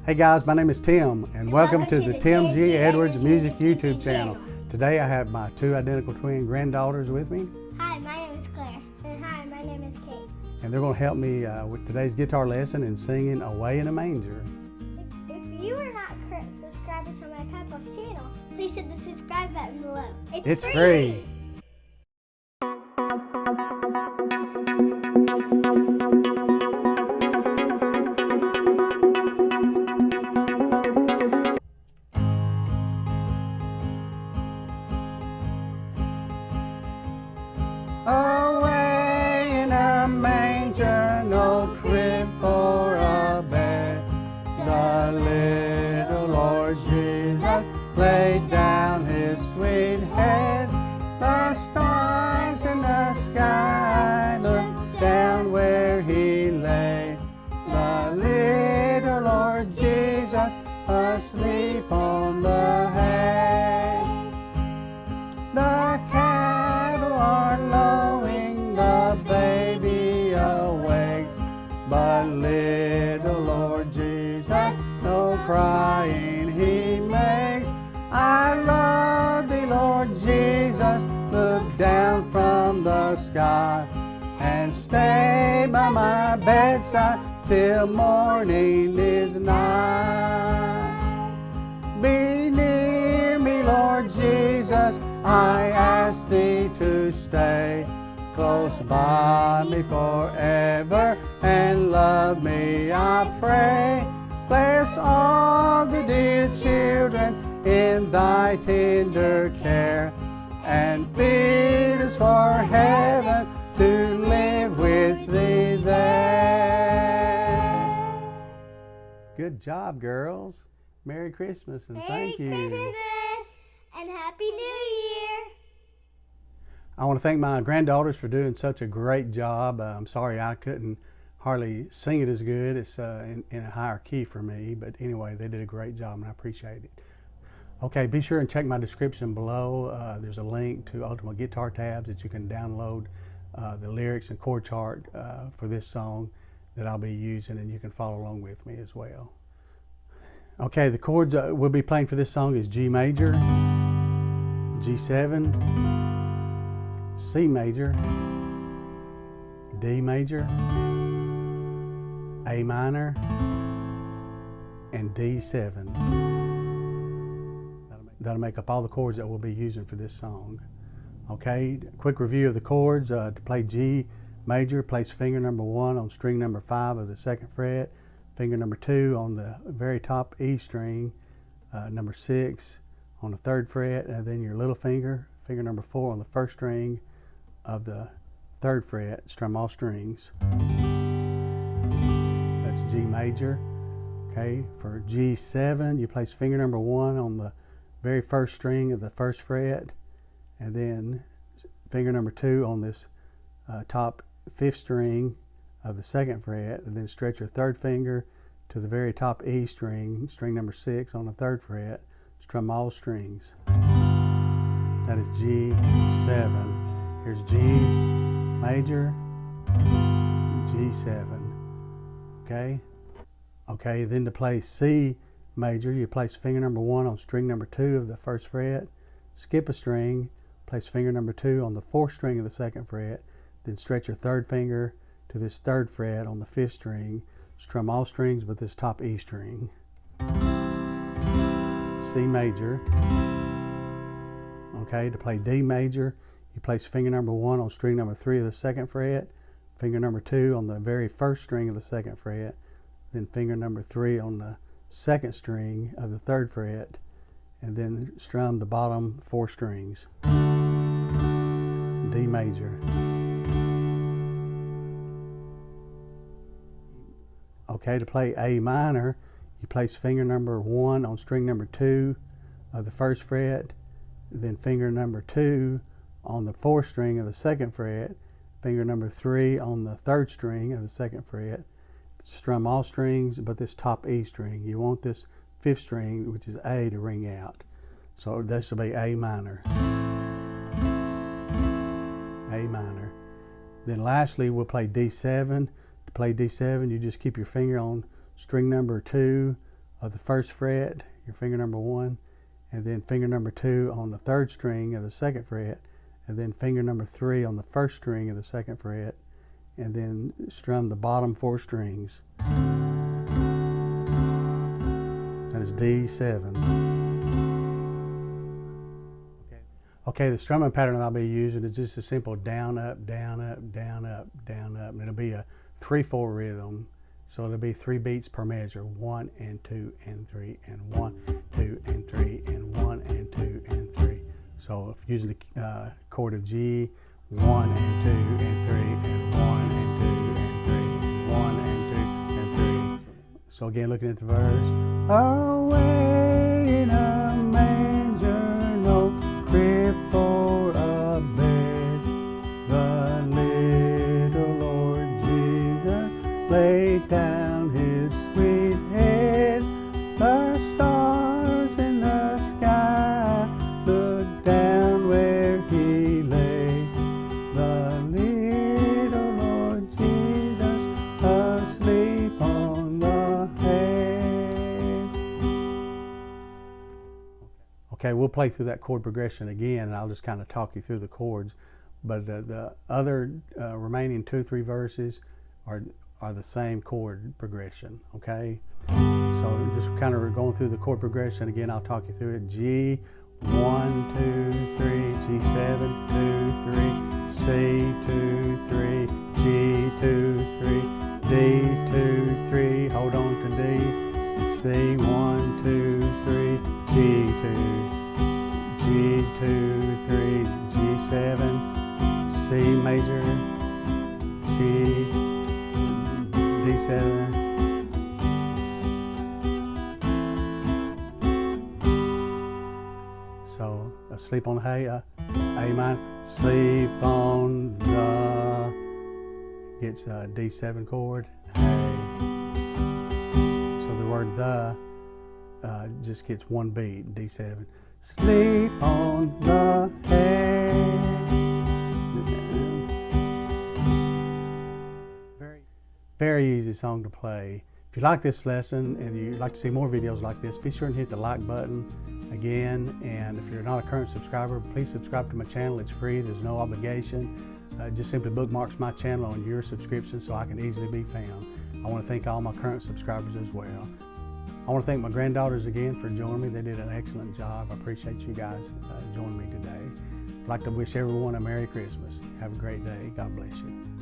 Hey guys, my name is Tim and welcome to the Tim G. Edwards Music YouTube channel. Today I have my two identical twin granddaughters with me. Hi, my name is Claire. And hi, my name is Cate. And they're going to help me with today's guitar lesson and singing Away in a Manger. If you are not a current subscriber to my Papa's channel, please hit the subscribe button below. It's free. Away in a manger, no crib for a bed, the little Lord Jesus laid down his sweet head. The stars in the sky looked down where he lay, the little Lord Jesus asleep on the hay. The cattle are lowing, the baby awakes, but little Lord Jesus no crying he makes. I love thee, Lord Jesus, look down from the sky and stay by my bedside till morning is nigh. Be near me, Lord Jesus, I ask thee to stay close by me forever and love me, I pray. Bless all the dear children in thy tender care and fit us for heaven to live with thee there. Good job, girls. Merry Christmas and thank you. Merry Christmas and Happy New Year. I want to thank my granddaughters for doing such a great job. I'm sorry I couldn't hardly sing it as good. It's in a higher key for me, but anyway, they did a great job and I appreciate it. Okay, be sure and check my description below. There's a link to Ultimate Guitar Tabs that you can download the lyrics and chord chart for this song that I'll be using, and you can follow along with me as well. Okay, the chords we'll be playing for this song is G major, G7, C major, D major, A minor, and D7. That'll make up all the chords that we'll be using for this song. Okay, quick review of the chords. To play G major, place finger number 1 on string number 5 of the 2nd fret, finger number 2 on the very top E string, number 6 on the 3rd fret, and then your little finger, finger number 4 on the 1st string of the 3rd fret, strum all strings. That's G major. Okay, for G7, you place finger number 1 on the very 1st string of the 1st fret, and then finger number 2 on this top 5th string of the 2nd fret, and then stretch your 3rd finger to the very top E string, string number 6 on the 3rd fret, strum all strings. That is G7. Here's G major, G7. Okay? Okay, then to play C major, you place finger number 1 on string number 2 of the 1st fret, skip a string, place finger number 2 on the 4th string of the 2nd fret, then stretch your 3rd finger to this 3rd fret on the 5th string, strum all strings but this top E string. C major. Okay, to play D major, you place finger number 1 on string number 3 of the 2nd fret, finger number 2 on the very 1st string of the 2nd fret, then finger number 3 on the 2nd string of the 3rd fret, and then strum the bottom 4 strings. D major. Okay, to play A minor, you place finger number 1 on string number 2 of the 1st fret, then finger number 2 on the 4th string of the 2nd fret, finger number 3 on the 3rd string of the 2nd fret, strum all strings but this top E string. You want this 5th string, which is A, to ring out. So this will be A minor. A minor. Then lastly, we'll play D7. To play D7, you just keep your finger on string number 2 of the 1st fret, your finger number 1, and then finger number 2 on the 3rd string of the 2nd fret, and then finger number 3 on the 1st string of the 2nd fret, and then strum the bottom 4 strings. That is D7. Okay, the strumming pattern that I'll be using is just a simple down, up, down, up, down, up, down, up. And it'll be a 3/4 rhythm. So it'll be 3 beats per measure. 1 and 2 and 3 and 1, 2 and 3 and 1 and 2 and 3. So if using the chord of G, 1 and 2 and 3 and 1 and 2 and 3 and 1 and 2 and 3. So again, looking at the verse. Away in a manger, no crib for a bed, the little Lord Jesus laid down his sweet head. The stars in the sky looked down where he lay, the little Lord Jesus asleep on the hay. Okay, we'll play through that chord progression again, and I'll just kind of talk you through the chords. But the other remaining 2-3 verses are the same chord progression, okay? So just kind of going through the chord progression again, I'll talk you through it. G, 1, 2, 3, G7, 2, 3, C, 2, 3, G, 2, 3, D, 2, 3, hold on to D, C, 1, 2, 3, G2, G2, 3, G7, C major, G, D7, so asleep on the hay, A minor, sleep on the, gets a D7 chord, hay. So the word the just gets 1 beat, D7. Sleep on the hay. Very easy song to play. If you like this lesson and you'd like to see more videos like this, be sure and hit the like button again. And if you're not a current subscriber, please subscribe to my channel. It's free, there's no obligation. Just simply bookmarks my channel on your subscription so I can easily be found. I want to thank all my current subscribers as well. I want to thank my granddaughters again for joining me. They did an excellent job. I appreciate you guys joining me today. I'd like to wish everyone a Merry Christmas. Have a great day. God bless you.